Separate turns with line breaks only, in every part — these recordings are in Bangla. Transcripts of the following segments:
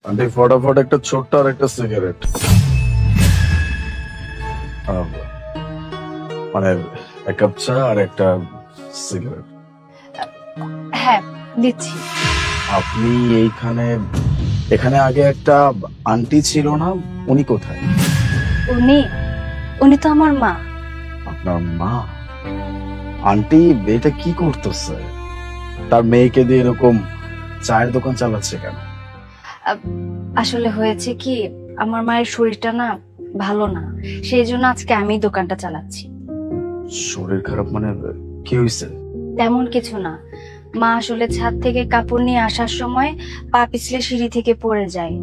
আন্টি ফটাফট একটা ছোট্ট আর একটা সিগারেট, মানে এক কাপ চা আর একটা সিগারেট।
হ্যাঁ দিচ্ছি।
আপনি এইখানে, এখানে আগে একটা আন্টি ছিল না, উনি কোথায়?
উনি উনি তো আমার মা।
আপনার মা? আন্টি এটা কি করতেছে? তার মেয়েকে দিয়ে এরকম চায়ের দোকান চালাচ্ছে কেন?
আসলে হয়েছে কি, আমার মায়ের শরীরটা না ভালো না, সেই জন্য আজকে আমি দোকানটা চালাচ্ছি।
শরীর খারাপ মানে কি হয়েছে?
তেমন কিছু না, মা আসলে ছাদ থেকে কাপড় নিয়ে আসার সময় পা পিছলে সিঁড়ি থেকে পড়ে যায়,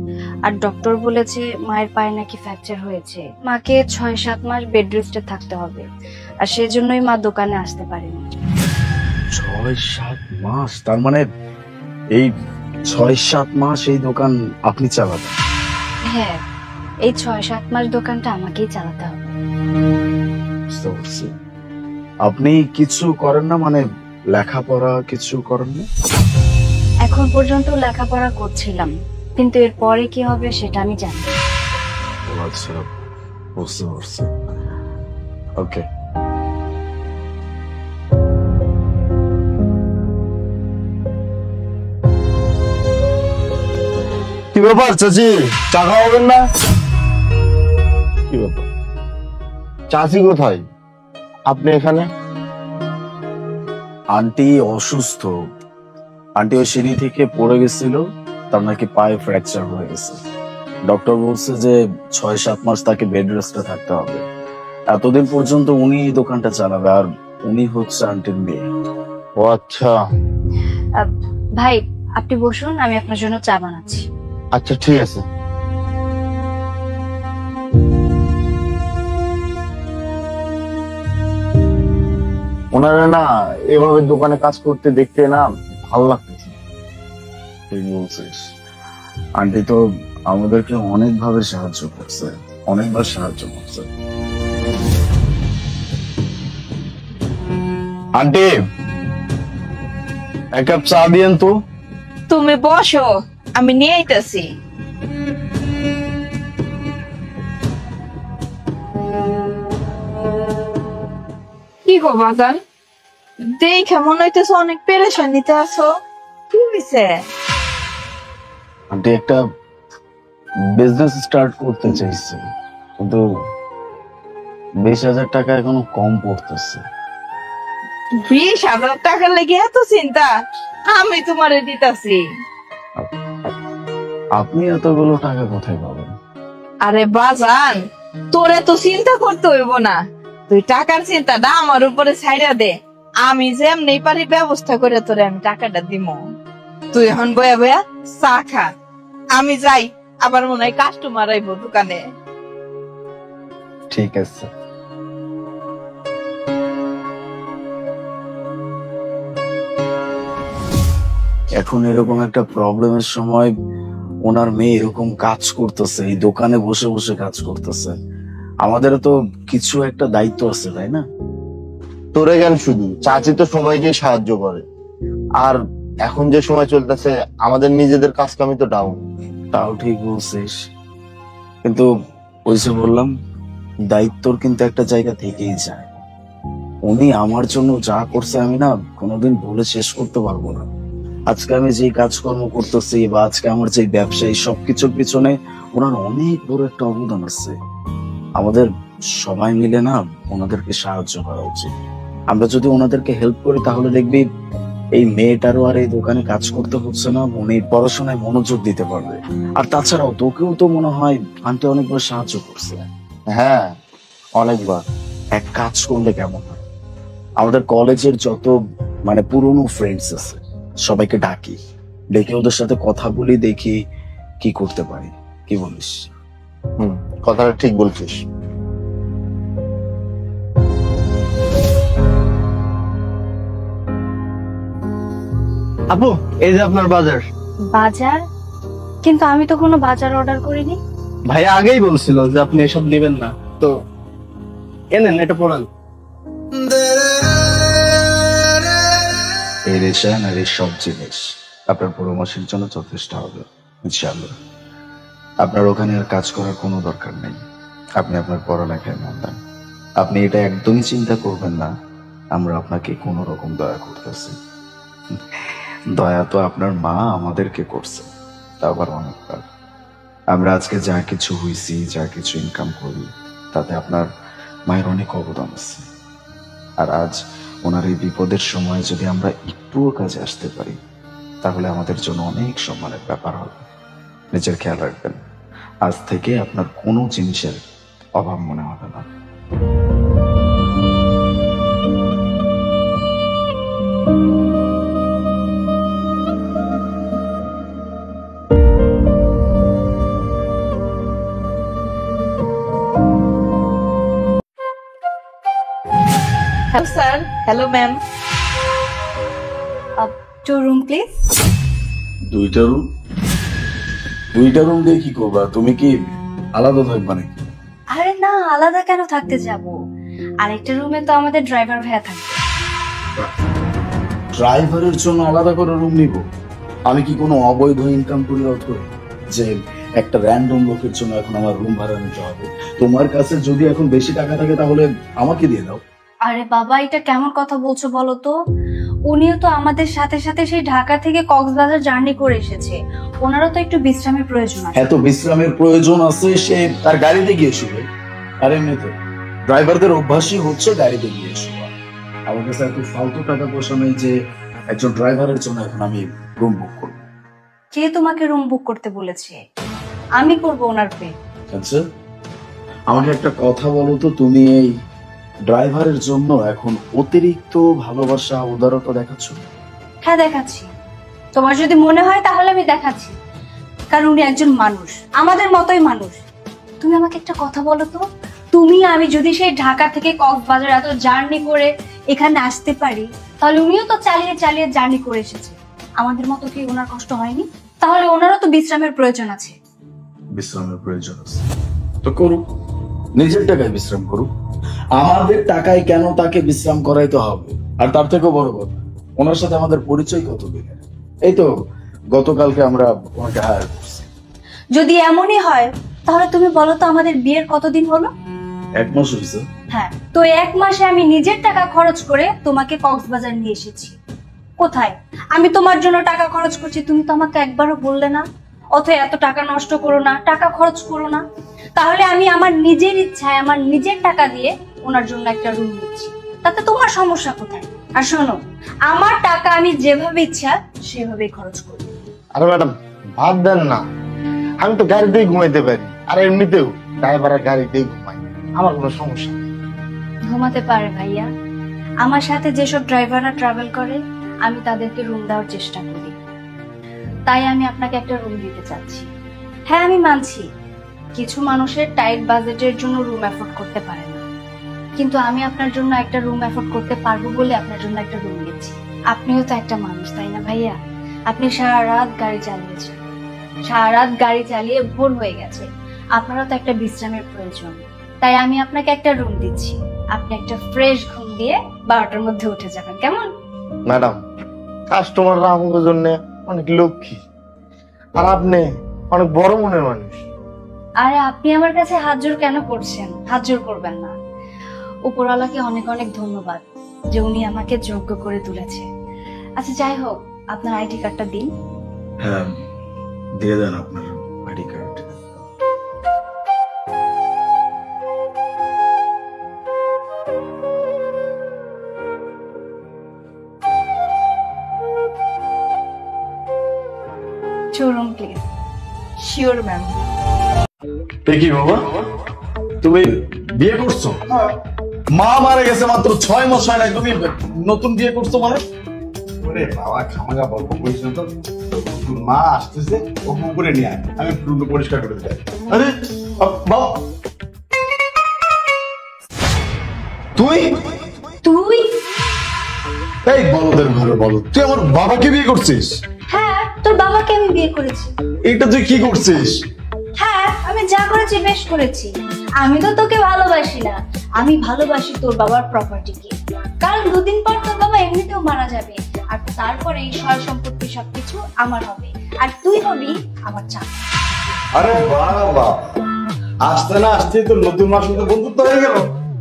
আর ডক্টর বলেছে মায়ের পায়ে নাকি ফ্র্যাকচার হয়েছে। মাকে 6-7 মাস বেড রেস্টে থাকতে হবে, আর সেজন্যই মা দোকানে আসতে পারেনি।
6-7 মাস? তার মানে এই 6-7 মাস এই দোকান আপনি চালাবেন?
হ্যাঁ, এই 6-7 মাস দোকানটা আমাকেই চালাতে হবে।
বুঝতে পারছি। আপনি কিছু করেন না, মানে লেখাপড়া কিছু করেন না?
এখন পর্যন্ত লেখাপড়া করছিলাম, কিন্তু এরপরে কি হবে সেটা আমি জানি না।
আচ্ছা, বুঝতে পারছি। ওকে।
কি ব্যাপার চাচি, চা খাওয়াবেন না?
কি ব্যাপার?
চাচি কোথায়? আপনি এখানে?
আন্টি অসুস্থ। আন্টি ওই সিঁড়ি থেকে পড়ে গেছিল, তার নাকি পায়ে ফ্র্যাকচার হয়ে গেছে। ডক্টর বলছে যে 6-7 মাস তাকে বেড রেস্টে থাকতে হবে। এতদিন পর্যন্ত উনি এই দোকানটা চালাবে, আর উনি হচ্ছে আন্টির মেয়ে।
ও আচ্ছা।
ভাই আপনি বসুন, আমি আপনার জন্য চা বানাচ্ছি।
আচ্ছা ঠিক আছে। ওনারা না এভাবে দোকানে কাজ করতে দেখতে না ভালো লাগতেছে।
ঠিক বলছিস। আন্টি তো আমাদেরকে অনেকভাবে সাহায্য করছে, অনেকবার সাহায্য করছে। আন্টি এক কাপ চা দিয়েন তো।
তুমি বসো, আমি নিয়ে আইতাছি। কি গো বাজান, দেখে মনে হইতেছে অনেক পেরেশানিতে আছো, কি হয়েছে?
আন্টি একটা বিজনেস স্টার্ট করতে চাইছি, কিন্তু 20,000 টাকা এখনো কম পড়তেছে।
20,000 টাকা লেগে এত চিন্তা? আমি তোমারে দিতাছি।
আপনি এতগুলো টাকা কোথায় পাবেন?
আরে বাজান, তোরে তো চিন্তা করতে হইব না, তুই টাকার চিন্তাটা আমার উপরে ছাইড়া দে। আমি যেমনি পারি ব্যবস্থা করে তোরে আমি টাকাটা দিব। তুই এখন বয়া বয়া চা খা, আমি যাই, আবার মনে হয় কাস্টমার আইব দোকানে।
ঠিক আছে। এখন এরকম একটা প্রবলেমের সময় ওনার মেয়ে এরকম কাজ করতেছে, এই দোকানে বসে বসে কাজ করতেছে। আমাদেরও তো কিছু একটা দায়িত্ব আছে, তাই না?
তোরে জ্ঞান শুধু, চাচি তো সবাইকে সাহায্য করে। আর এখন যে সময় চলতেছে আমাদের নিজেদের কাজ কামি তো ডাউন।
তাও ঠিক বলছিস, কিন্তু ওই যে বললাম, দায়িত্বর কিন্তু একটা জায়গা থেকেই যায়। উনি আমার জন্য যা করছে আমি না কোনোদিন বলে শেষ করতে পারবো না। আজকে আমি যে কাজকর্ম করতেছি বা আজকে আমার যে ব্যবসায়ী, সবকিছুর পিছনে ওনার অনেক বড় একটা অবদান আছে। আমাদের সবাই মিলে না ওনাদেরকে সাহায্য করা উচিত। আমরা যদি ওনাদেরকে হেল্প করি তাহলে দেখবি এই মেয়েটারও আর এই দোকানে কাজ করতে হচ্ছে না, উনি পড়াশোনায় মনোযোগ দিতে পারবে। আর তাছাড়াও তোকেও তো মনে হয় আন্টি অনেকবার সাহায্য করছে।
হ্যাঁ, অনেকবার।
এক কাজ করলে কেমন হয়, আমাদের কলেজের যত মানে পুরনো ফ্রেন্ডস আছে সবাইকে ডাকি, ডেকে ওদের সাথে কথা বলি, দেখি কি করতে পারি। কি বলিস?
কথাটা ঠিক বলছিস।
আপু, এই যে আপনার বাজার।
বাজার? কিন্তু আমি তো কোনো বাজার অর্ডার করিনি।
ভাইয়া আগেই বলছিল যে আপনি এসব নেবেন না, তো এনেন, এটা পড়ান।
এই রেশন আর এই সব জিনিস আপনার পুরো মাসের জন্য যথেষ্ট হবে ইনশাআল্লাহ। আপনার ওখানে আর কাজ করার কোনো দরকার নেই। আপনি আপনার পড়ালেখায় মন দেন। আপনি এটা একদমই চিন্তা করবেন না আমরা আপনাকে কোনো রকম দয়া করতেছি। দয়া তো আপনার মা আমাদেরকে করছে, তা আবার অনেকবার। আমরা আজকে যা কিছু হইছি, যা কিছু ইনকাম করি, তাতে আপনার মায়ের অনেক অবদান আছে। আর আজ ওনার এই বিপদের সময় যদি আমরা একটুও কাজে আসতে পারি, তাহলে আমাদের জন্য অনেক সম্মানের ব্যাপার হবে। নিজের খেয়াল রাখবেন, আজ থেকে আপনার কোনো জিনিসের অভাব মনে হবে না।
Hello sir. Hello ma'am.
Two room please.
দুইটা রুম দিয়ে কি করবা? তুমি কি আলাদা থাকবা নাকি?
আরে না, আলাদা কেন থাকতে যাব? আরেকটা রুমে তো আমাদের ড্রাইভার ভাইয়া থাকবে।
ড্রাইভারের জন্য আলাদা করে রুম নিব? আমি কি কোনো অবৈধ ইনকাম করি অথবা যে একটা র্যান্ডম লোকের জন্য এখন আমার রুম ভাড়া নিতে হবে? তোমার কাছে যদি এখন বেশি টাকা থাকে তাহলে আমাকে দিয়ে দাও।
আরে বাবা, এটা কেমন কথা বলছো বলো তো? উনিও তো আমাদের সাথে সাথে সেই ঢাকা থেকে কক্সবাজার জার্নি করে এসেছে। ওনারও তো একটু বিশ্রামের প্রয়োজন আছে।
এত বিশ্রামের প্রয়োজন আছে, সে তার গাড়িতে গিয়ে শুবে। আর এমনিতে ড্রাইভারদের অভ্যাসই হচ্ছে গাড়িতে গিয়ে শোয়া। আমার কাছে এত ফালতু টাকা পয়সা নেই যে একজন ড্রাইভারের জন্য এখন আমি রুম বুক করব।
কে তোমাকে রুম বুক করতে বলেছে? আমি করব ওনার পে।
আচ্ছা, আমাকে একটা কথা বলো তো, তুমি এই ড্রাইভারের জন্য এখন অতিরিক্ত ভালোবাসা উদারতা দেখাচ্ছ?
হ্যাঁ দেখাচ্ছি। তোমার যদি মনে হয় তাহলে আমি দেখাচ্ছি, কারণ উনি একজন মানুষ, আমাদের মতোই মানুষ। তুমি আমাকে একটা কথা বলো তো, আমি যদি সেই ঢাকা থেকে কক্সবাজার এত জার্নি করে এখানে আসতে পারি, তাহলে উনিও তো চালিয়ে চালিয়ে জার্নি করে এসেছে। আমাদের মতো কি ওনার কষ্ট হয়নি? তাহলে ওনারও তো বিশ্রামের প্রয়োজন আছে।
বিশ্রামের প্রয়োজন আছে তো করুক, নিজের টাকায় বিশ্রাম করুক। আমাদের টাকায় কেন তাকে বিশ্রাম করাইতে হবে? আর তার থেকেও বড় কথা, ওনার সাথে আমাদের পরিচয় কত দিনের? এই তো গতকালকে আমরা ওনাকে হায়ার করছি।
যদি এমনই হয় তাহলে তুমি বলো তো, আমাদের বিয়ের কতদিন হলো?
1 মাস হয়েছে।
হ্যাঁ, তো 1 মাসে আমি নিজের টাকা খরচ করে তোমাকে কক্সবাজার নিয়ে এসেছি। কোথায় আমি তোমার জন্য টাকা খরচ করছি তুমি তো আমাকে একবারও বললে না। অথবা এত টাকা নষ্ট করো না, টাকা খরচ করো না। তাহলে আমি আমার নিজের ইচ্ছায় আমার নিজের টাকা দিয়ে ওনার জন্য একটা রুম নিচ্ছি, তাতে তোমার সমস্যা কোথায়? আর শোনো, আমার টাকা আমি যেভাবে ইচ্ছা সেভাবেই খরচ করি।
আরে ম্যাডাম বাদ দেন না, আমি তো গাড়িতেই ঘুমাইতে পারি, আর এমনিতেও ড্রাইভারের গাড়িতেই ঘুমাই, আমার কোনো সমস্যা নেই।
ঘুমাতে পারে ভাইয়া, আমার সাথে যেসব ড্রাইভাররা ট্রাভেল করে আমি তাদেরকে রুম দেওয়ার চেষ্টা করি, তাই আমি আপনাকে একটা রুম দিতে চাচ্ছি। হ্যাঁ আমি মানছি কিছু মানুষের টাইট বাজেটের জন্য রুম অ্যাফোর্ড করতে পারে না, কিন্তু আমি আপনার জন্য একটা রুম অ্যাফোর্ড করতে পারবো বলে আপনার জন্য একটা রুম দিচ্ছি। আপনিও তো একটা মানুষ, তাই না ভাইয়া? আপনি সারা রাত গাড়ি চালিয়েছেন, সারা রাত গাড়ি চালিয়ে ভোর হয়ে গেছে, আপনারও তো একটা বিশ্রামের প্রয়োজন। তাই আমি আপনাকে একটা রুম দিচ্ছি, আপনি একটা ফ্রেশ ঘুম দিয়ে 12টার মধ্যে উঠে যাবেন, কেমন?
ম্যাডাম কাস্টমাররা আমাদের জন্য অনেক লক্ষ্মী, আর আপনি অনেক বড় মনের মানুষ।
আরে আপনি আমার কাছে হাত জোর কেন করছেন? হাত জোর করবেন না। উপরওয়ালাকে অনেক অনেক ধন্যবাদ যে উনি আমাকে যোগ্য করে তুলেছে। আচ্ছা যাই হোক, আপনার আইডি কার্ডটা দিন।
হ্যাঁ দিয়ে দেন আপনার ID card.
Showroom please.
Sure ma'am.
কি বাবা, তুমি বিয়ে করছো? মা মারা গেছে মাত্র 6 মাস হয় না, তুমি নতুন বিয়ে করছো মানে?
ওরে বাবা খামাগা বলবো কইছ তো, তোর মা আসতেছে ও করে নিয়ে আয়, আমি রুমটা পরিষ্কার করে দিই।
আরে বাবা, তুই
তুই?
এই বলদের ঘরে বল, তুই আমার বাবাকে বিয়ে করছিস?
হ্যাঁ, তোর বাবাকে আমি বিয়ে করেছি।
এটা তুই কি করছিস?
হ্যাঁ, আমি যা করেছি বেশ করেছি। আমি তো তোকে ভালোবাসি না, আমি ভালোবাসি তোর বাবার প্রপার্টিকে। কারণ 2 দিন পর তোর বাবা এমনিতেও মারা যাবে, আর তারপরে এই সয় সম্পত্তি সবকিছু আমার হবে, আর তুই হবি আমার চাকর।
আরে বাবা, আসতে না আসতে তো নতুন মাস তো বন্ধুত্ব হয়ে গেল।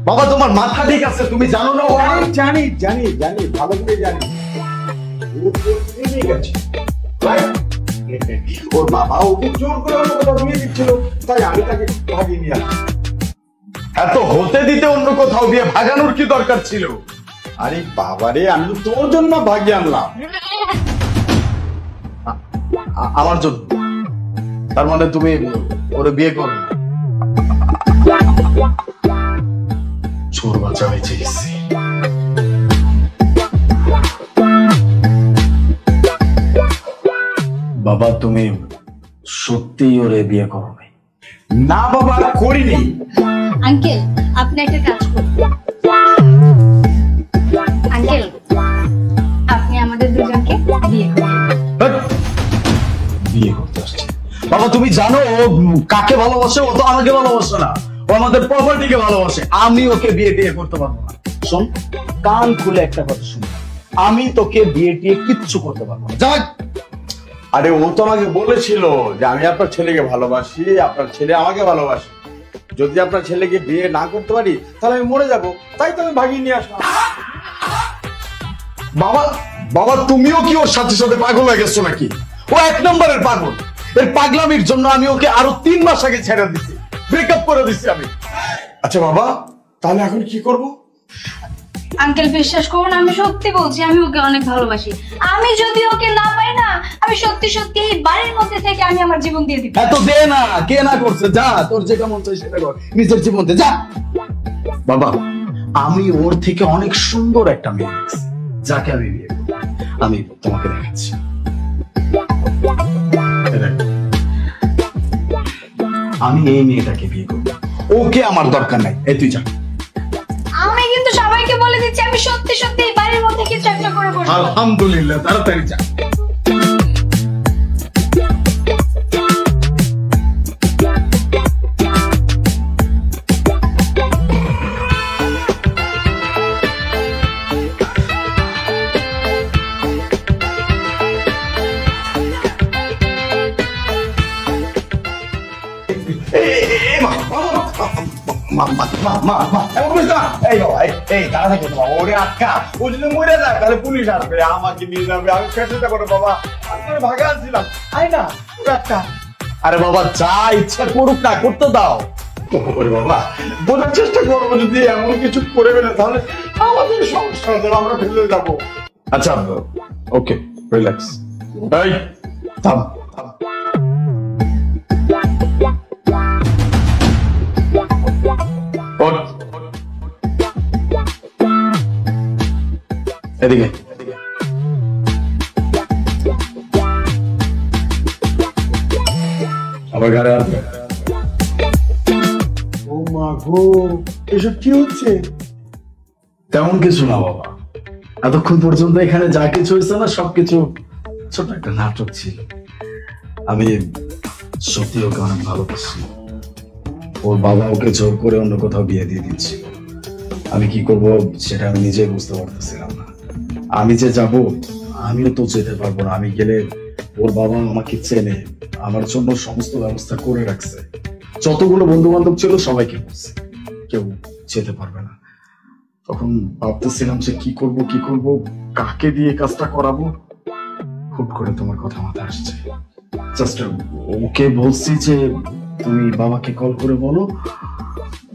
বাবা তোমার মাথা ঠিক আছে, তুমি জানো না ও
জানি জানি জানি জানি ভালো করে জানি। ও তো ঠিক আছে। ওর বাবা ওকে জোর করে অন্য কোথাও বিয়ে দিচ্ছিল, তাই আমি তাকে ভাগিয়ে নিয়ে আসি।
এত হতে দিতে অন্য কোথাও বিয়ে ভাগানোর কি দরকার ছিল?
আরে বাবারে, আমি তো তোর জন্য ভাগিয়ে আনলাম।
আমার জন্য? তার মানে তুমি ওরে বিয়ে করো? চোর বাচ্চা বেঁচে গেছে।
বাবা তুমি সত্যিই ওরে বিয়ে করবে?
না বাবা, করিনি।
আঙ্কেল আপনি একটা কাজ করুন। আঙ্কেল আপনি আমাদের দুজনকে বিয়ে করুন।
বিয়ে করতে আসছে? বাবা তুমি জানো ও কাকে ভালোবাসে? ও তো আমাকে ভালোবাসে না, ও আমাদের প্রপার্টিকে ভালোবাসে। আমি ওকে বিয়ে টিয়ে করতে পারবো না। শোন, কান খুলে একটা কথা শুন, আমি তোকে বিয়ে টিয়ে কিচ্ছু করতে পারবো না। যা।
আরে ও তো আমাকে বলেছিল যে আমি আপনার ছেলেকে ভালোবাসি, আপনার ছেলে আমাকে ভালোবাসে, যদি আপনার ছেলেকে বিয়ে না করতে পারি তাহলে আমি মরে যাব, তাই তো আমি ভাগিয়ে নিয়ে আসলাম।
বাবা বাবা তুমিও কি ওর সাথে সাথে পাগল হয়ে গেছো নাকি? ও এক নম্বরের পাগল। এর পাগলামির জন্য আমি ওকে আরো 3 মাস আগে ছেড়ে দিছি, ব্রেকআপ করে দিছি আমি।
আচ্ছা বাবা, তাহলে এখন কি করব?
আঙ্কেল বিশ্বাস করুন, আমি সত্যি বলছি, আমি ওকে অনেক ভালোবাসি। আমি যদি ওকে না পাই না, আমি সত্যি সত্যি এই বাড়ির মধ্যে থেকে আমি আমার জীবন দিয়ে দিব।
এত দে না, কে না করছে? যা, তোর যেটা মন চাই সেটা কর, নিজের জীবন দে, যা। বাবা আমি ওর থেকে অনেক সুন্দর একটা মেয়ে দেখছি, যাকে আমি বিয়ে করব। আমি তোমাকে দেখাচ্ছি। এই দেখ, আমি এই মেয়েটাকে বিয়ে করব, ওকে আমার দরকার নাই। এই তুই যা।
আমি কিন্তু সবাইকে বলে দিচ্ছি, আমি সত্যি সত্যি এই বাড়ির মধ্যে কিছু একটা করে বসবো।
আলহামদুলিল্লাহ, তাড়াতাড়ি যা।
পুলিশ আসবে, আমাকে নিয়ে যাবে, আমি চেষ্টা করো বাবা, আমি ভাগে আসছিলাম। না,
আরে বাবা যা ইচ্ছা করুক না, করতে দাও।
ওরে বাবা, বোঝার চেষ্টা করবো, যদি এমন কিছু করে ফেলে তাহলে আমাদের সমস্যা হবে, আমরা ফেলে যাবো।
আচ্ছা ওকে, রিল্যাক্স। এই থাম থাম। ওঠ। এদিকে। আমার ঘরে আসবে।
ও মা গো, এসব কি হচ্ছে?
তেমন কিছু না বাবা, এতক্ষণ পর্যন্ত এখানে যা কিছু হয়েছে না সবকিছু ছোট একটা নাটক ছিল। আমি সত্যি ওকে অনেক ভালোবাসি। ওর বাবা ওকে জোর করে অন্য কোথাও বিয়ে দিয়ে দিচ্ছি। আমি কি করব সেটা আমি নিজেই বুঝতে পারতেছিলাম না। আমি যে যাব, আমিও তো যেতে পারবো না। আমি গেলে ওর বাবা আমাকে চেনে, আমার জন্য সমস্ত ব্যবস্থা করে রাখছে। যতগুলো বন্ধু বান্ধব ছিল সবাইকে বলছে, কেউ যেতে পারবে না। তখন ভাবতেছিলাম যে কি করব, কাকে দিয়ে কাজটা করাবো। হুট করে তোমার কথা মাথায় আসছে। জাস্ট ওকে বলছি যে তুমি বাবাকে কল করে বলো,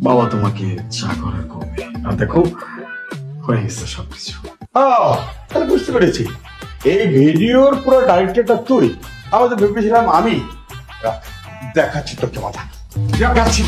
বাবা তোমাকে যা করার করবে। আর দেখো হয়ে গেছে সবকিছু।
তাহলে বুঝতে পেরেছি, এই ভিডিওর পুরো ডাইরেক্টরটা তুই। আমাদের ভেবেছিলাম আমি। দেখাচ্ছি তোকে মাথা, দেখাচ্ছি।